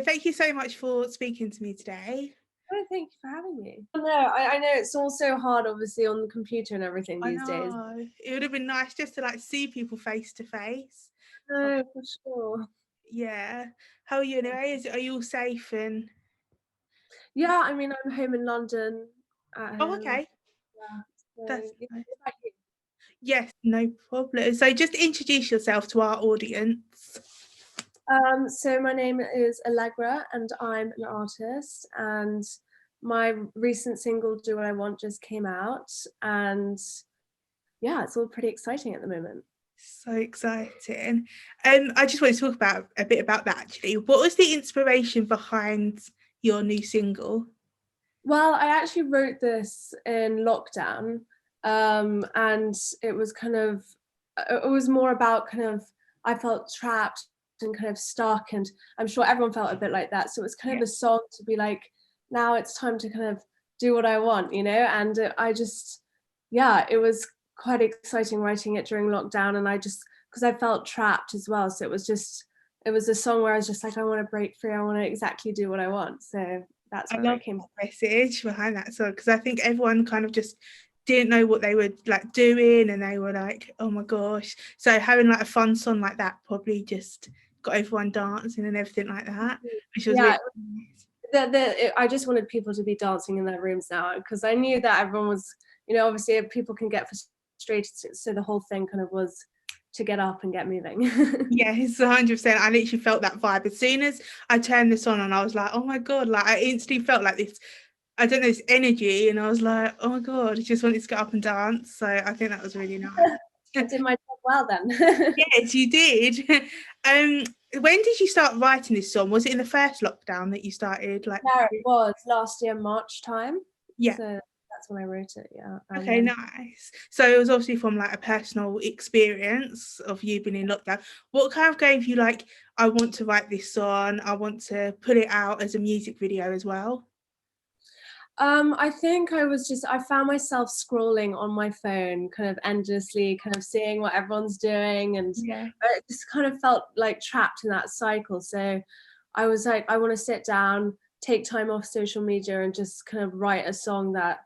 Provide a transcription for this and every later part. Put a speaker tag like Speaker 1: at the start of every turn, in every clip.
Speaker 1: Thank you so much for speaking to me today.
Speaker 2: Oh, thank you for having me. No, I know it's all so hard, obviously, on the computer and everything
Speaker 1: I
Speaker 2: these days.
Speaker 1: know. It would have been nice just to like see people face to face.
Speaker 2: No, for sure.
Speaker 1: Yeah. How are you anyway? Are you all safe and
Speaker 2: Yeah, I mean, I'm home in London at
Speaker 1: oh
Speaker 2: home.
Speaker 1: okay.
Speaker 2: Yeah.
Speaker 1: That's
Speaker 2: So, yeah,
Speaker 1: nice.
Speaker 2: what about you?
Speaker 1: Yes, no problem. So just introduce yourself to our audience.
Speaker 2: So my name is Allegra, and I'm an artist. And my recent single, "Do What I Want," just came out, and yeah, it's all pretty exciting at the moment.
Speaker 1: So exciting. I just want to talk about a bit about that actually. What was the inspiration behind your new single?
Speaker 2: Well, I actually wrote this in lockdown, and it was it was more about I felt trapped and kind of stuck, and I'm sure everyone felt a bit like that. So it was kind
Speaker 1: Yeah.
Speaker 2: of a song to be like, now it's time to kind of do what I want, you know? And I just, yeah, it was quite exciting writing it during lockdown, and because I felt trapped as well. So it was a song where I was just like, I want to break free. I want to exactly do what I want. So that's
Speaker 1: I
Speaker 2: where
Speaker 1: love
Speaker 2: it came from.
Speaker 1: that message behind that song because I think everyone kind of just didn't know what they were like doing and they were like, oh my gosh. So having like a fun song like that probably just got everyone dancing and everything like that, which was
Speaker 2: Yeah,
Speaker 1: really nice.
Speaker 2: I just wanted people to be dancing in their rooms now because I knew that everyone was, obviously people can get frustrated. So the whole thing kind of was to get up and get moving.
Speaker 1: Yes, 100%. I literally felt that vibe. As soon as I turned this on and I was like, oh my God, like I instantly felt like this, I don't know, this energy. And I was like, oh my God, I just wanted to get up and dance. So I think that was really nice.
Speaker 2: I did my job well then.
Speaker 1: Yes, you did. Um, when did you start writing this song? Was it in the first lockdown that you started? Like,
Speaker 2: Yeah, it was last year, March time.
Speaker 1: yeah.
Speaker 2: So that's when I wrote it, yeah. And
Speaker 1: Okay,
Speaker 2: then
Speaker 1: nice. So it was obviously from like a personal experience of you being in lockdown. What kind of gave you like, I want to write this song, I want to put it out as a music video as well?
Speaker 2: I think I found myself scrolling on my phone kind of endlessly, kind of seeing what everyone's doing, and
Speaker 1: Yeah.
Speaker 2: I just kind of felt like trapped in that cycle. So I was like, I want to sit down, take time off social media, and just kind of write a song that,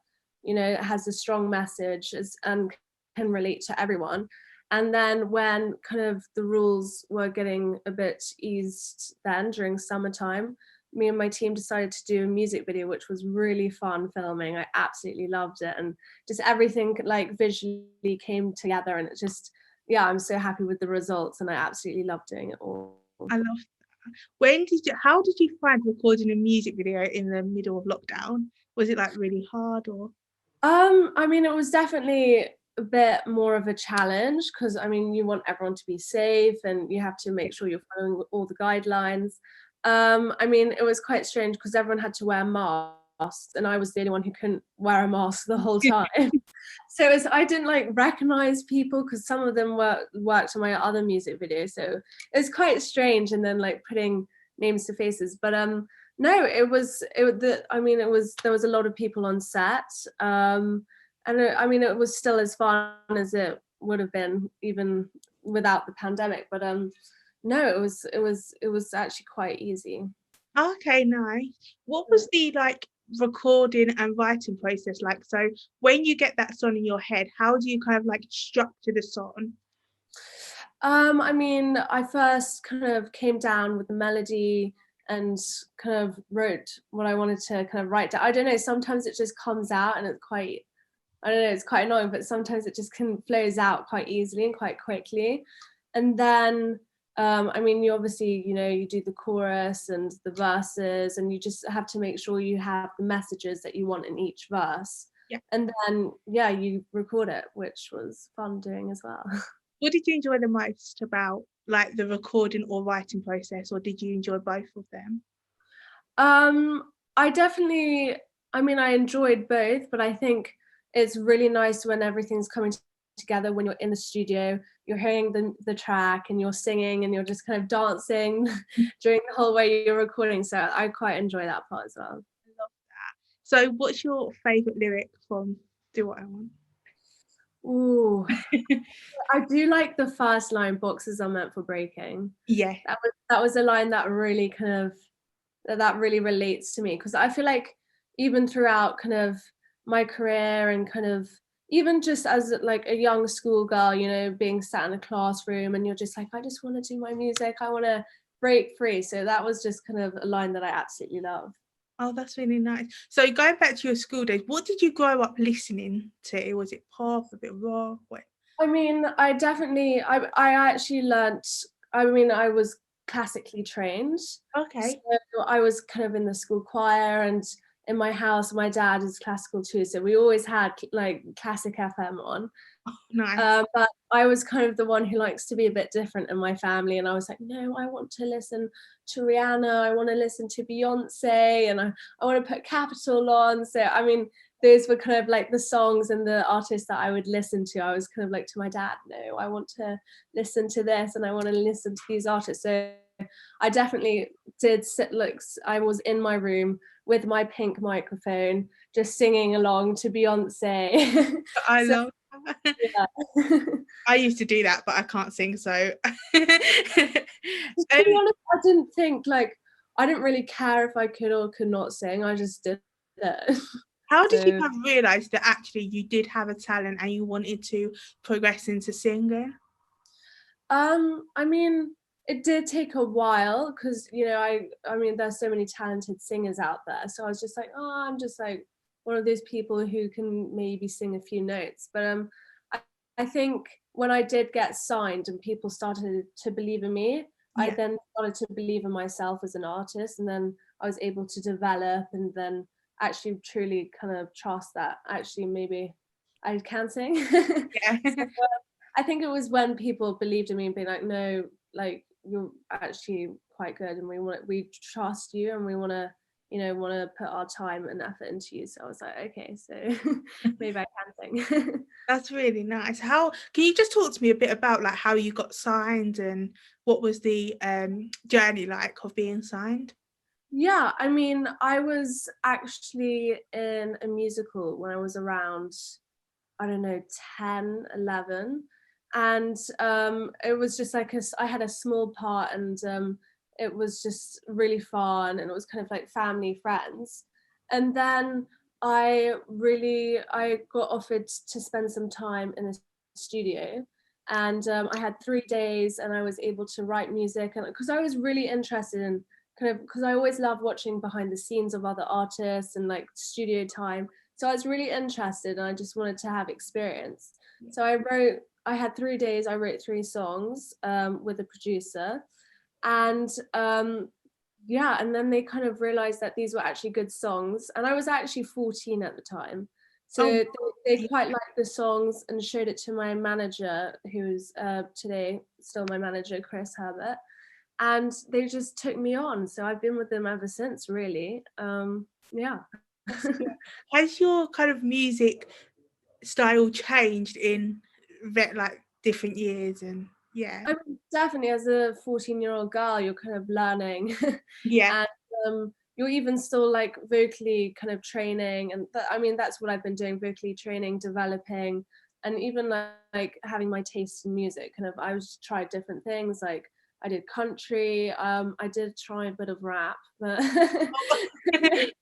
Speaker 2: has a strong message and can relate to everyone. And then when kind of the rules were getting a bit eased then during summertime, me and my team decided to do a music video, which was really fun filming. I absolutely loved it. And just everything like visually came together, and it just, yeah, I'm so happy with the results, and I absolutely love doing it all.
Speaker 1: I love that. How did you find recording a music video in the middle of lockdown? Was it like really hard or?
Speaker 2: I mean, it was definitely a bit more of a challenge because I mean, you want everyone to be safe and you have to make sure you're following all the guidelines. I mean, it was quite strange because everyone had to wear masks, and I was the only one who couldn't wear a mask the whole time. So I didn't like recognize people because some of them worked on my other music videos. So it was quite strange, and then like putting names to faces. But no, I mean, there was a lot of people on set, and I mean, it was still as fun as it would have been even without the pandemic. But no, it was actually quite easy.
Speaker 1: Okay, nice. What was the like recording and writing process like? So when you get that song in your head, how do you kind of like structure the song?
Speaker 2: I mean, I first kind of came down with the melody and kind of wrote what I wanted to kind of write down. I don't know, sometimes it just comes out and I don't know, it's quite annoying, but sometimes it just flows out quite easily and quite quickly. And then, I mean, you obviously, you do the chorus and the verses, and you just have to make sure you have the messages that you want in each verse.
Speaker 1: Yeah.
Speaker 2: And then, yeah, you record it, which was fun doing as well.
Speaker 1: What did you enjoy the most about like the recording or writing process, or did you enjoy both of them?
Speaker 2: I definitely, I mean, I enjoyed both, but I think it's really nice when everything's coming together when you're in the studio, you're hearing the track and you're singing and you're just kind of dancing during the whole way you're recording. So I quite enjoy that part as well.
Speaker 1: So what's your favorite lyric from Do What I Want?
Speaker 2: Ooh, I do like the first line, "Boxes are meant for breaking."
Speaker 1: Yeah.
Speaker 2: That was a line that really kind of that really relates to me, because I feel like even throughout kind of my career and kind of even just as like a young schoolgirl, you know, being sat in a classroom and you're just like, I just want to do my music, I want to break free. So that was just kind of a line that I absolutely love.
Speaker 1: Oh, that's really nice. So going back to your school days, what did you grow up listening to? Was it pop, a bit of rock? What?
Speaker 2: I mean, I actually learnt, I mean, I was classically trained.
Speaker 1: Okay.
Speaker 2: So I was kind of in the school choir, and in my house, my dad is classical too. So we always had like classic FM on.
Speaker 1: Oh, nice.
Speaker 2: But I was kind of the one who likes to be a bit different in my family. And I was like, no, I want to listen to Rihanna. I want to listen to Beyonce, and I want to put Capital on. So, I mean, those were kind of like the songs and the artists that I would listen to. I was kind of like to my dad, no, I want to listen to this and I want to listen to these artists. So I definitely did sit, like, I was in my room with my pink microphone, just singing along to Beyonce.
Speaker 1: I
Speaker 2: So,
Speaker 1: love that.
Speaker 2: yeah.
Speaker 1: I used to do that, but I can't sing, so.
Speaker 2: To be honest, I didn't think, like, I didn't really care if I could or could not sing. I just did it.
Speaker 1: How did you
Speaker 2: So,
Speaker 1: have realised that actually you did have a talent and you wanted to progress into singing?
Speaker 2: I mean, it did take a while because, you know, I mean, there's so many talented singers out there. So I was just like, oh, I'm just like one of those people who can maybe sing a few notes. But I, I think when I did get signed and people started to believe in me, I
Speaker 1: Yeah.
Speaker 2: then started to believe in myself as an artist, and then I was able to develop and then actually truly kind of trust that actually maybe I can sing.
Speaker 1: Yeah.
Speaker 2: So, I think it was when people believed in me and being like, no, like, you're actually quite good, and we trust you, and we want to, you know, want to put our time and effort into you. So I was like, okay, so maybe I can sing.
Speaker 1: That's really nice. How can you just talk to me a bit about like how you got signed and what was the journey like of being signed?
Speaker 2: Yeah, I mean, I was actually in a musical when I was around, I don't know, 10, 11. And it was just like I had a small part, and it was just really fun, and it was kind of like family, friends. And then I got offered to spend some time in a studio, and I had 3 days, and I was able to write music, and because I was really interested in kind of, because I always love watching behind the scenes of other artists and like studio time. So I was really interested, and I just wanted to have experience. So I had 3 days, I wrote 3 songs with a producer. And yeah, and then they kind of realized that these were actually good songs. And I was actually 14 at the time. So
Speaker 1: Oh,
Speaker 2: they quite liked the songs and showed it to my manager, who's today still my manager, Chris Herbert. And they just took me on. So I've been with them ever since, really. Yeah.
Speaker 1: that's good. Has your kind of music style changed in like different years and yeah.
Speaker 2: I mean, definitely as a 14-year-old girl, you're kind of learning.
Speaker 1: Yeah.
Speaker 2: And you're even still like vocally kind of training. And I mean, that's what I've been doing, vocally training, developing, and even like having my taste in music. Kind of, I was tried different things. Like I did country. I did try a bit of rap, but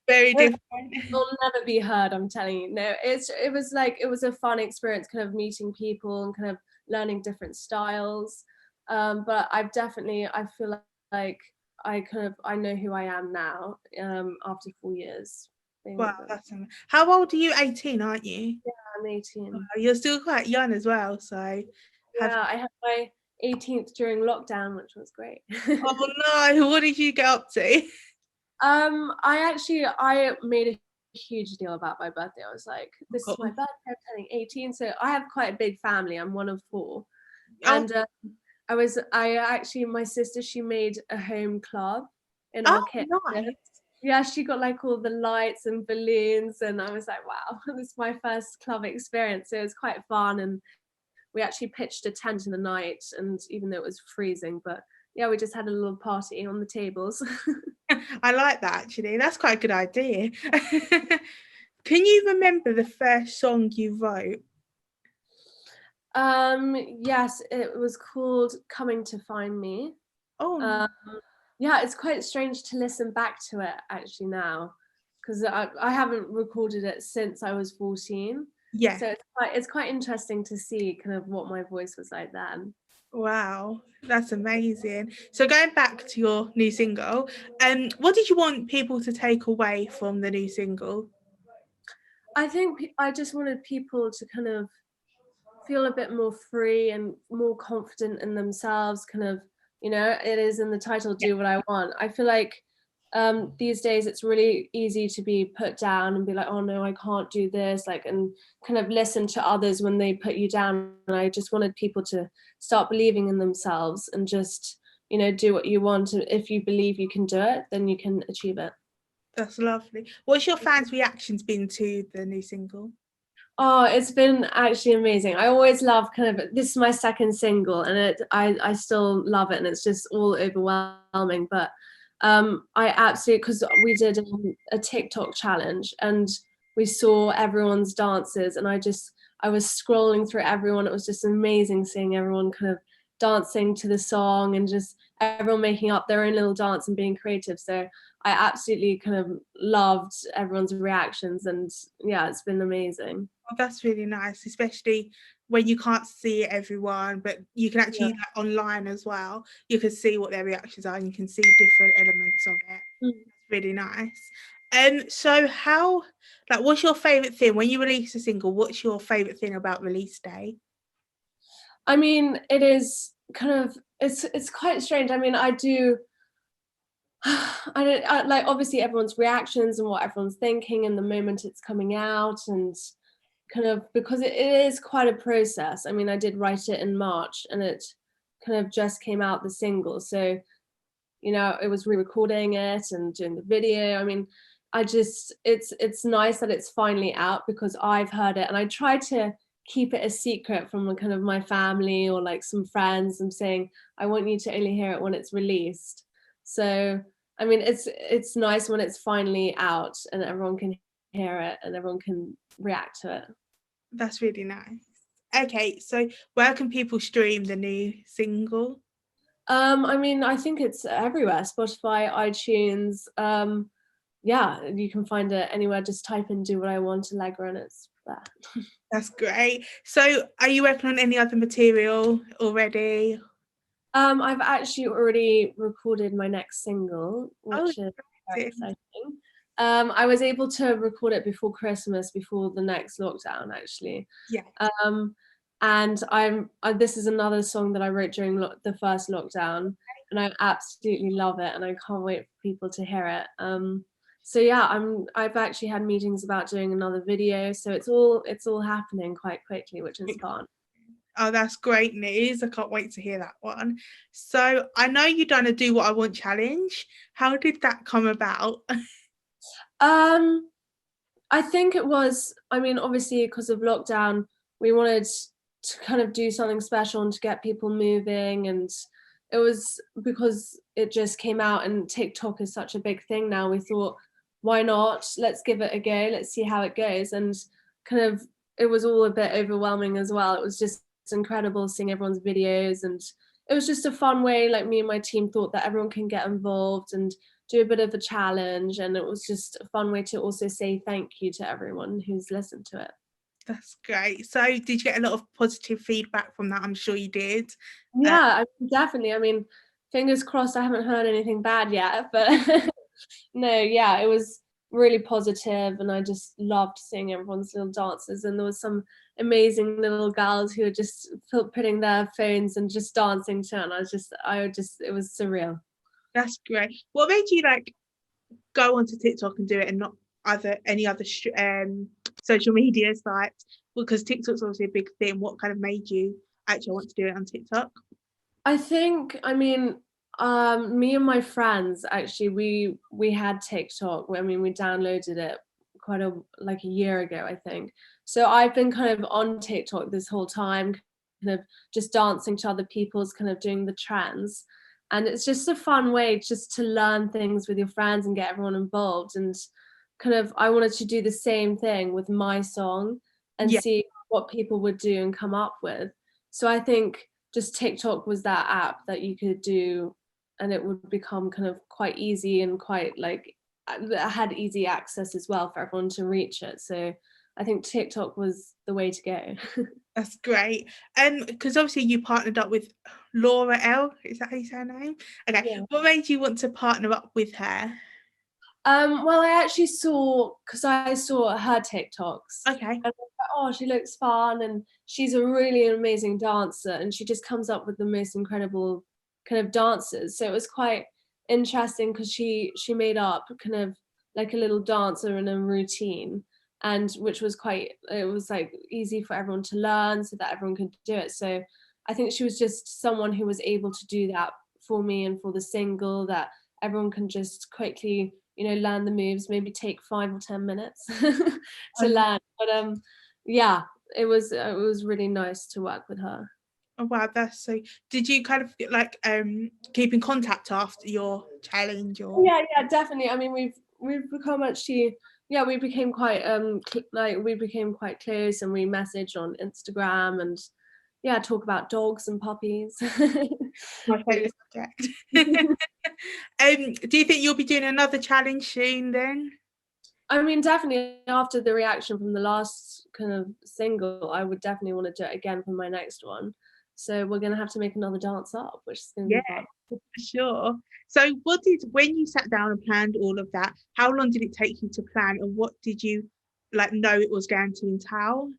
Speaker 1: Very different.
Speaker 2: it'll never be heard, I'm telling you. No, it was a fun experience, kind of meeting people and kind of learning different styles. But I feel like I know who I am now, after 4 years being
Speaker 1: Wow,
Speaker 2: with them.
Speaker 1: that's how old are you? 18, aren't you?
Speaker 2: Yeah, I'm 18.
Speaker 1: You're still quite young as well, so have
Speaker 2: Yeah, I had my 18th during lockdown, which was great.
Speaker 1: oh no, what did you get up to?
Speaker 2: I made a huge deal about my birthday. I was like, this is my
Speaker 1: Oh,
Speaker 2: birthday, I'm turning 18. So I have quite a big family. I'm one of 4.
Speaker 1: oh,
Speaker 2: And my sister, she made a home club in
Speaker 1: oh,
Speaker 2: our kitchen.
Speaker 1: nice.
Speaker 2: Yeah, she got like all the lights and balloons, and I was like, wow, this is my first club experience. So it was quite fun, and we actually pitched a tent in the night, and even though it was freezing, but yeah, we just had a little party on the tables.
Speaker 1: I like that actually. That's quite a good idea. Can you remember the first song you wrote?
Speaker 2: Yes, it was called Coming to Find Me.
Speaker 1: Oh,
Speaker 2: Um, Yeah, it's quite strange to listen back to it actually now, because I haven't recorded it since I was 14.
Speaker 1: Yeah.
Speaker 2: So it's quite interesting to see kind of what my voice was like then.
Speaker 1: Wow, that's amazing. So going back to your new single, what did you want people to take away from the new single?
Speaker 2: I think I just wanted people to kind of feel a bit more free and more confident in themselves, kind of, it is in the title,
Speaker 1: Yeah,
Speaker 2: do what I want. I feel like these days it's really easy to be put down and be like, oh no, I can't do this, like, and kind of listen to others when they put you down. And I just wanted people to start believing in themselves and just, do what you want. And if you believe you can do it, then you can achieve it.
Speaker 1: that's lovely. What's your fans' reactions been to the new single?
Speaker 2: Oh, it's been actually amazing. I always love kind of, this is my second single, and I still love it, and it's just all overwhelming. But I absolutely, because we did a TikTok challenge and we saw everyone's dances, and I was scrolling through everyone. It was just amazing seeing everyone kind of dancing to the song and just everyone making up their own little dance and being creative. So I absolutely kind of loved everyone's reactions, and yeah, it's been amazing.
Speaker 1: Oh, that's really nice, especially when you can't see everyone, but you can
Speaker 2: Yeah.
Speaker 1: actually like online as well. You can see what their reactions are, and you can see different elements of it.
Speaker 2: Mm.
Speaker 1: Really nice. So how, like, what's your favorite thing when you release a single? What's your favorite thing about release day?
Speaker 2: I mean, it is kind of, it's quite strange. I mean, I do like, obviously everyone's reactions and what everyone's thinking and the moment it's coming out, and kind of, because it is quite a process. I mean, I did write it in March and it kind of just came out, the single. So, it was re-recording it and doing the video. I mean, it's nice that it's finally out, because I've heard it and I try to keep it a secret from kind of my family or like some friends. I'm saying I want you to only hear it when it's released. So I mean, it's nice when it's finally out and everyone can hear it and everyone can react to it.
Speaker 1: That's really nice. Okay, so where can people stream the new single?
Speaker 2: I mean, I think it's everywhere. Spotify, iTunes. Yeah, you can find it anywhere. Just type in "Do What I Want" Allegra, and it's there.
Speaker 1: That's great. So are you working on any other material already?
Speaker 2: I've actually already recorded my next single,
Speaker 1: Oh,
Speaker 2: which is very
Speaker 1: exciting.
Speaker 2: exciting. I was able to record it before Christmas, before the next lockdown, actually.
Speaker 1: Yeah,
Speaker 2: Um, and this is another song that I wrote during the first lockdown, and I absolutely love it, and I can't wait for people to hear it. So yeah, I've actually had meetings about doing another video, so it's all happening quite quickly, which is fun.
Speaker 1: oh, that's great news. I can't wait to hear that one. So I know you've done a Do What I Want challenge. How did that come about?
Speaker 2: Um, I think it was, I mean, obviously because of lockdown, we wanted to kind of do something special and to get people moving. And it was because it just came out and TikTok is such a big thing now. We thought, why not? Let's give it a go. Let's see how it goes. And kind of, it was all a bit overwhelming as well. It was just incredible seeing everyone's videos. And it was just a fun way, like me and my team thought that everyone can get involved and do a bit of a challenge, and it was just a fun way to also say thank you to everyone who's listened to it.
Speaker 1: That's great. So did you get a lot of positive feedback from that? I'm sure you did.
Speaker 2: Yeah, definitely. I mean, fingers crossed I haven't heard anything bad yet, but no, yeah, it was really positive, and I just loved seeing everyone's little dances, and there was some amazing little girls who were just putting their phones and just dancing to it, and it was surreal.
Speaker 1: That's great. What made you like go onto TikTok and do it and not any other social media sites? Because TikTok's obviously a big thing. What kind of made you actually want to do it on TikTok?
Speaker 2: I think, I mean, me and my friends actually, we had TikTok. I mean, we downloaded it like a year ago, I think. So I've been kind of on TikTok this whole time, kind of just dancing to other people's, kind of doing the trends. And it's just a fun way just to learn things with your friends and get everyone involved. And kind of, I wanted to do the same thing with my song and
Speaker 1: Yeah,
Speaker 2: see what people would do and come up with. So I think just TikTok was that app that you could do it would become kind of quite easy and quite like I had easy access as well for everyone to reach it. So I think TikTok was the way to go.
Speaker 1: That's great. Because obviously you partnered up with Laura L. Is that how you say her name? Okay.
Speaker 2: Yeah.
Speaker 1: What made you want to partner up with her?
Speaker 2: Well, I actually because I saw her TikToks.
Speaker 1: Okay.
Speaker 2: And I was like, oh, she looks fun, and she's a really amazing dancer, and she just comes up with the most incredible kind of dances. So it was quite interesting because she made up kind of like a little dancer and a routine, and which was it was like easy for everyone to learn so that everyone could do it. So I think she was just someone who was able to do that for me and for the single, that everyone can just quickly, you know, learn the moves, maybe take 5 or 10 minutes to learn. But yeah, it was really nice to work with her.
Speaker 1: Oh wow, that's so. Did you kind of like keep in contact after your challenge, or?
Speaker 2: Yeah, definitely. I mean, we've become actually, yeah, we became quite we became quite close, and we messaged on Instagram, and yeah, talk about dogs and puppies.
Speaker 1: My favourite subject. Do you think you'll be doing another challenge soon then?
Speaker 2: I mean, definitely after the reaction from the last kind of single, I would definitely want to do it again for my next one. So we're going to have to make another dance up, which is going to be fun.
Speaker 1: For sure. So when you sat down and planned all of that, how long did it take you to plan, and what did you like know it was going to entail?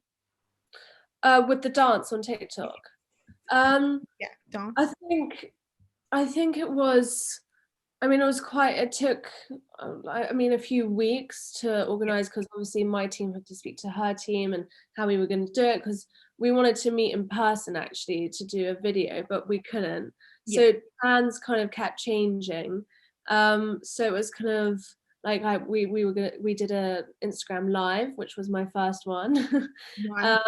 Speaker 2: With the dance on TikTok.
Speaker 1: Yeah, dance.
Speaker 2: I think it was, I mean, it took, I mean, a few weeks to organize, because obviously my team had to speak to her team and how we were going to do it, because we wanted to meet in person actually to do a video, but we couldn't.
Speaker 1: Yeah.
Speaker 2: So plans kind of kept changing. So it was kind of like we did a Instagram live, which was my first one.
Speaker 1: Right.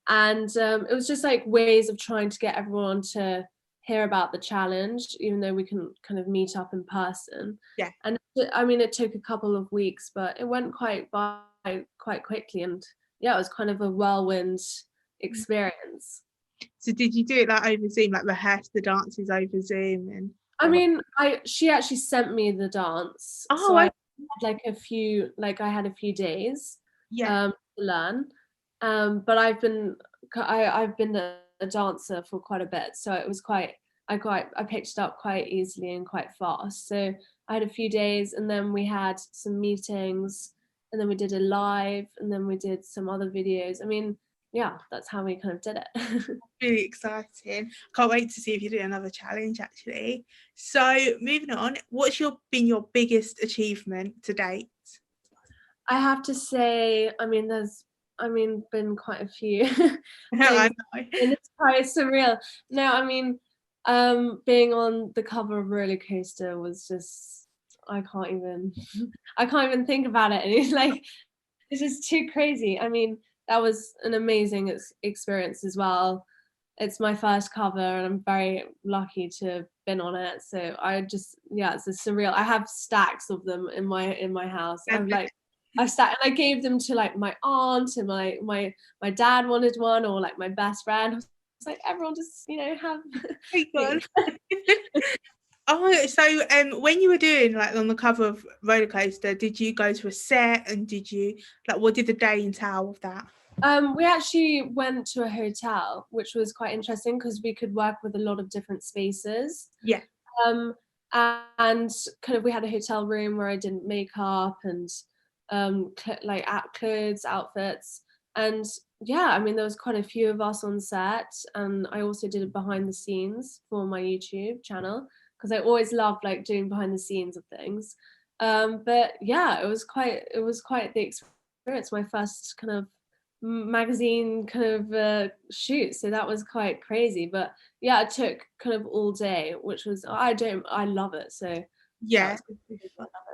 Speaker 2: And it was just like ways of trying to get everyone to hear about the challenge, even though we can kind of meet up in person.
Speaker 1: Yeah.
Speaker 2: And I mean, it took a couple of weeks, but it went quite quickly, and yeah, it was kind of a whirlwind experience.
Speaker 1: So did you do it like over Zoom, like rehearse the dances over Zoom? And
Speaker 2: I mean, she actually sent me the dance, so I had like I had a few days to learn. But I've been a dancer for quite a bit, so it was I picked it up quite easily and quite fast. So I had a few days, and then we had some meetings, and then we did a live, and then we did some other videos. I mean, yeah, that's how we kind of did it.
Speaker 1: Really exciting. Can't wait to see if you do another challenge actually. So moving on, what's been your biggest achievement to date?
Speaker 2: I have to say, I mean, been quite a few
Speaker 1: I
Speaker 2: things,
Speaker 1: know.
Speaker 2: and it's quite surreal. No, I mean, being on the cover of Roller Coaster was just, I can't even think about it. And it's like, it's just too crazy. I mean, that was an amazing experience as well. It's my first cover, and I'm very lucky to have been on it. So it's a surreal. I have stacks of them in my house. And I gave them to like my aunt, and my dad wanted one, or like my best friend. I was like, everyone just, you know, have.
Speaker 1: Oh, so when you were doing like on the cover of Roller Coaster, did you go to a set, and did you like what did the day entail of that?
Speaker 2: We actually went to a hotel, which was quite interesting because we could work with a lot of different spaces.
Speaker 1: Yeah.
Speaker 2: And kind of we had a hotel room where I did makeup and like clothes, outfits, and yeah, I mean there was quite a few of us on set, and I also did it behind the scenes for my YouTube channel because I always loved like doing behind the scenes of things. But yeah, it was quite the experience, my first kind of magazine kind of shoot, so that was quite crazy. But yeah, it took kind of all day, which was I love it. So
Speaker 1: yeah,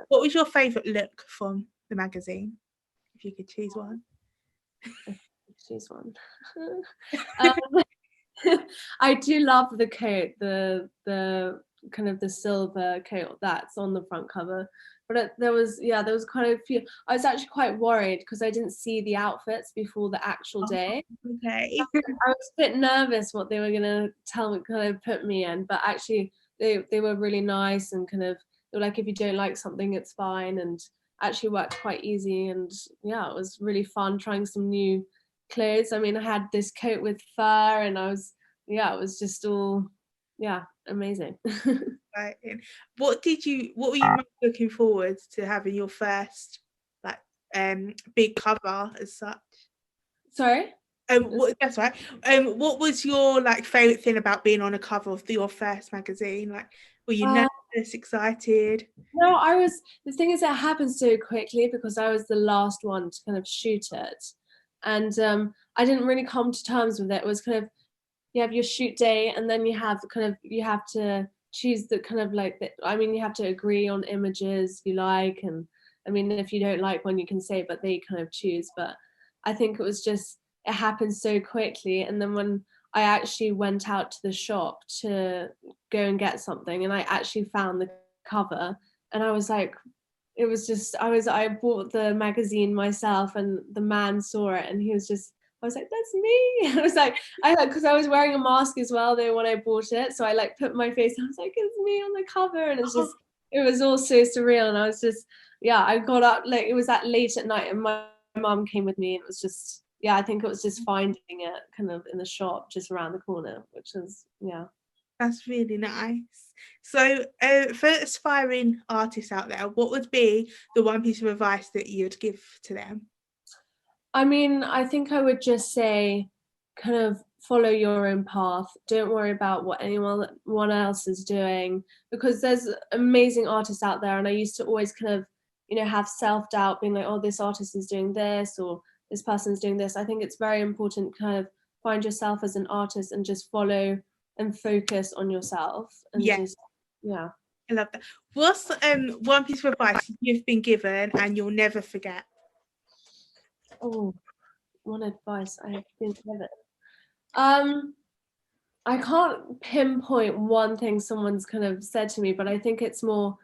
Speaker 1: what was your favorite look from the magazine, if you could choose one?
Speaker 2: Choose one. I do love the coat, the kind of the silver coat that's on the front cover. But there was quite a few. I was actually quite worried because I didn't see the outfits before the actual day.
Speaker 1: Okay.
Speaker 2: I was a bit nervous what they were gonna tell me, kind of put me in, but actually they were really nice, and kind of they were like, if you don't like something, it's fine, and actually worked quite easy. And yeah, it was really fun trying some new clothes. I mean, I had this coat with fur, and it was just all, yeah, amazing.
Speaker 1: Right. What were you most looking forward to having your first like big cover as such?
Speaker 2: Sorry?
Speaker 1: That's right. What was your like favorite thing about being on a cover of your first magazine? Like, were you nervous, excited?
Speaker 2: No, the thing is, it happened so quickly because I was the last one to kind of shoot it. And I didn't really come to terms with it. It was kind of, you have your shoot day, and then you have to choose the kind of like, you have to agree on images you like. And I mean, if you don't like one, you can say, but they kind of choose. But I think it happened so quickly. And then when I actually went out to the shop to go and get something, and I actually found the cover, and I was like, I bought the magazine myself, and the man saw it, and I was like, that's me. Because I was wearing a mask as well though when I bought it, so I like put my face, I was like, it's me on the cover. And it was all so surreal. And I was just, yeah, I got up, like, it was that late at night, and my mum came with me, and it was just, yeah, I think it was just finding it kind of in the shop just around the corner, which was, yeah.
Speaker 1: That's really nice. So for aspiring artists out there, what would be the one piece of advice that you'd give to them?
Speaker 2: I mean, I think I would just say, kind of follow your own path. Don't worry about what anyone else is doing, because there's amazing artists out there. And I used to always kind of, have self-doubt, being like, oh, this artist is doing this, or this person's doing this. I think it's very important to kind of find yourself as an artist and just follow and focus on yourself, and just, yeah.
Speaker 1: I love that. What's one piece of advice you've been given and you'll never forget?
Speaker 2: Oh, one advice I have been given. I can't pinpoint one thing someone's kind of said to me, but I think it's more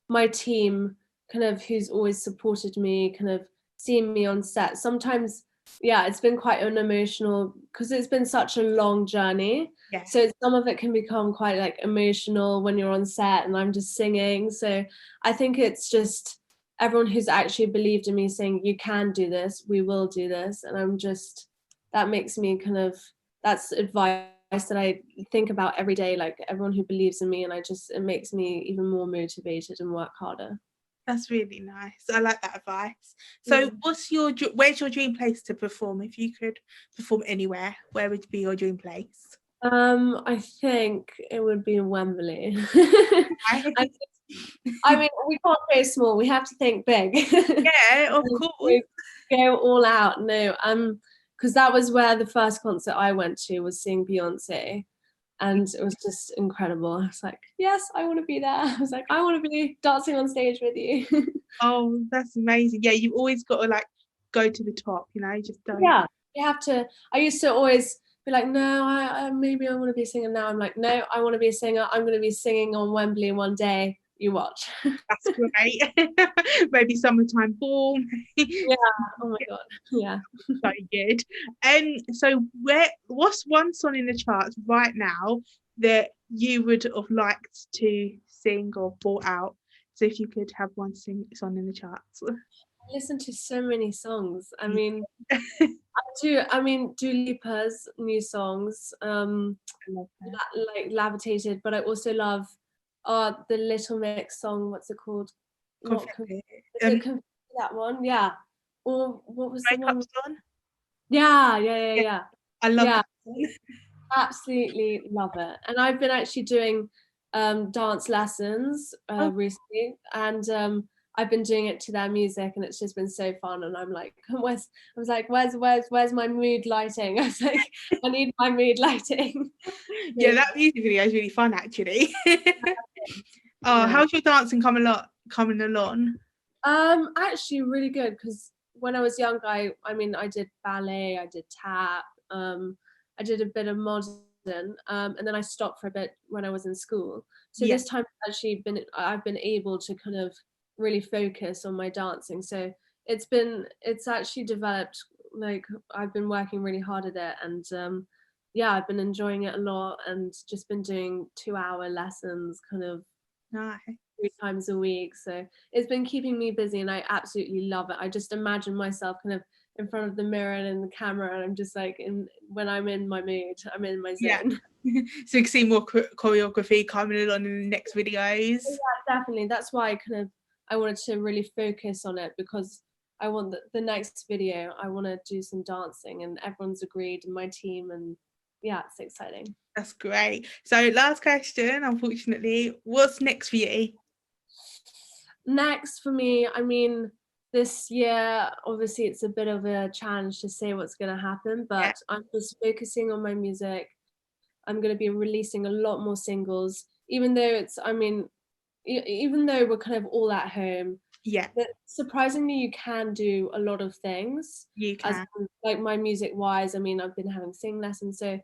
Speaker 2: my team, kind of, who's always supported me, kind of seeing me on set. Sometimes, yeah, it's been quite an emotional, because it's been such a long journey.
Speaker 1: Yeah.
Speaker 2: So some of it can become quite like emotional when you're on set and I'm just singing. So I think it's just everyone who's actually believed in me, saying, you can do this, we will do this. And that makes me kind of, that's advice that I think about every day, like everyone who believes in me, and it makes me even more motivated and work harder.
Speaker 1: That's really nice. I like that advice. So where's your dream place to perform? If you could perform anywhere, where would be your dream place?
Speaker 2: I think it would be Wembley. I mean, we can't go small, we have to think big.
Speaker 1: Yeah, of course.
Speaker 2: Go all out. No, because that was where the first concert I went to was seeing Beyonce, and it was just incredible. I was like, yes, I want to be there. I was like, I want to be dancing on stage with you.
Speaker 1: Oh, that's amazing. Yeah, you've always got to like go to the top, you just don't.
Speaker 2: Yeah, you have to. I used to always be like, no, I maybe I want to be a singer. Now I'm like, no, I want to be a singer. I'm going to be singing on Wembley one day. You watch.
Speaker 1: That's great. Maybe Summertime Ball.
Speaker 2: Yeah. Oh my god. Yeah.
Speaker 1: So good. So what's one song in the charts right now that you would have liked to sing or brought out? So if you could have one song in the charts.
Speaker 2: I listen to so many songs. I mean, I do. I mean, Dua Lipa's new songs. I love that. Like Levitated, but I also love the Little Mix song. What's it called? That one, yeah. Or what was the one?
Speaker 1: Song?
Speaker 2: Yeah.
Speaker 1: I love that one.
Speaker 2: Absolutely love it. And I've been actually doing dance lessons recently, and I've been doing it to their music, and it's just been so fun. And I'm like, where's my mood lighting? I was like, I need my mood lighting.
Speaker 1: Yeah, that music video is really fun, actually. How's your dancing coming along?
Speaker 2: Actually really good, because when I was young, I did ballet, I did tap, I did a bit of modern, and then I stopped for a bit when I was in school. So this time I've been able to kind of really focus on my dancing. So it's actually developed, like, I've been working really hard at it, and yeah, I've been enjoying it a lot and just been doing 2-hour lessons kind of
Speaker 1: Nice.
Speaker 2: 3 times a week. So it's been keeping me busy and I absolutely love it. I just imagine myself kind of in front of the mirror and in the camera, and I'm just like, when I'm in my mood, I'm in my zone.
Speaker 1: So you can see more choreography coming along in the next videos.
Speaker 2: Yeah, definitely. That's why I wanted to really focus on it, because I want the next video, I want to do some dancing, and everyone's agreed in my team, and yeah, it's exciting.
Speaker 1: That's great. So last question, unfortunately, what's next for you?
Speaker 2: Next for me, I mean, this year, obviously it's a bit of a challenge to say what's going to happen,
Speaker 1: Yeah,
Speaker 2: but I'm just focusing on my music. I'm going to be releasing a lot more singles, even though even though we're kind of all at home,
Speaker 1: yeah,
Speaker 2: but surprisingly you can do a lot of things,
Speaker 1: you
Speaker 2: as
Speaker 1: can.
Speaker 2: like my music wise. I mean, I've been having sing lessons, so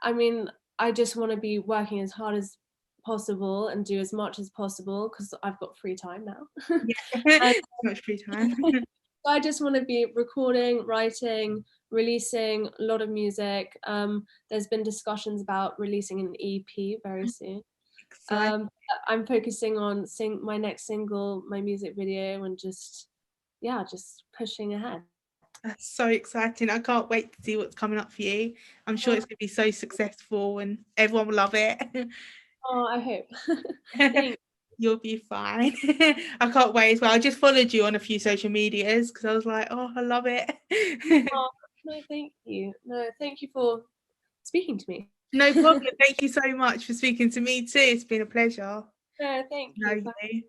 Speaker 2: I mean, I just want to be working as hard as possible and do as much as possible because I've got free time now.
Speaker 1: Yeah,
Speaker 2: And
Speaker 1: so much free time.
Speaker 2: I just want to be recording, writing, releasing a lot of music. There's been discussions about releasing an EP very soon.
Speaker 1: Exciting.
Speaker 2: I'm focusing on my next single, my music video, and just pushing ahead.
Speaker 1: That's so exciting. I can't wait to see what's coming up for you. I'm sure it's going to be so successful and everyone will love it.
Speaker 2: Oh, I hope. Thanks.
Speaker 1: You'll be fine. I can't wait as well. I just followed you on a few social medias because I was like, oh, I love it.
Speaker 2: Oh, no, thank you. No, thank you for speaking to me.
Speaker 1: No problem. Thank you so much for speaking to me too. It's been a pleasure.
Speaker 2: No, thank
Speaker 1: Know
Speaker 2: you. Bye.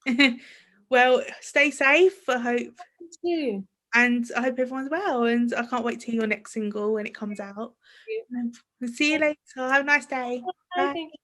Speaker 1: you. Well, stay safe, I hope.
Speaker 2: You too.
Speaker 1: And I hope everyone's well. And I can't wait to hear your next single when it comes out.
Speaker 2: You.
Speaker 1: We'll see you later. Have a nice day.
Speaker 2: Bye.
Speaker 1: Bye.
Speaker 2: Thank you.